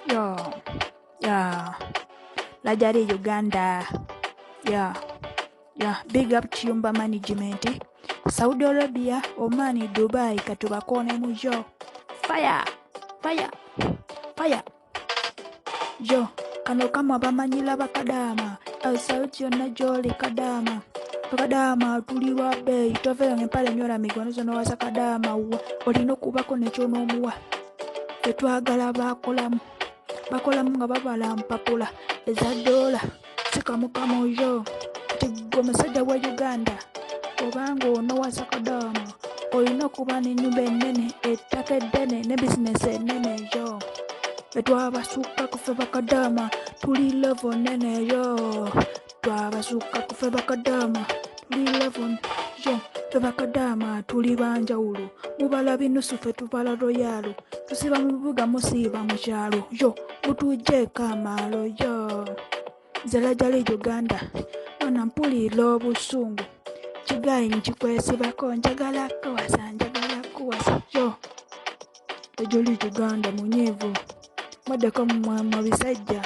Yo, yeah, Lajari Uganda. Yeah, yeah. Big up Chiyumba Management. Saudi Arabia, Omani, Dubai, Katubakone Mujo. Fire, fire, fire. Yo, kano kama bamanyila bakadama. Sauti yonna joli kadama. Bakadama tuli wa bei. Tovera ngempale nyola migono zono wasa kadama uwa. Olina okubako nekyonomuwa. Tetwagala bakolamu. Bakolamu nga babala mpapula eza dola sikamukamu yo tigwe musajja wa Uganda obanga onowasa kadama olina okuba n'ennyumba ennene ettaka eddene ne bizinesi ennene yo twabasukka kufe bakadama tuli level nnene yo twabasukka kufe bakadama tuli level yo fe bakadama tuli banjawulo mubala binusu fe tubala royalo tusiba mu bibuga musiiba mu kyalo yo mutujjeeko amaalo yo nze Lajali Uganda nona mpulira obusungu kigayi nkikwesibako njagala kuwasa yo Lajali Uganda munyiivu mwaddeko mu bisajja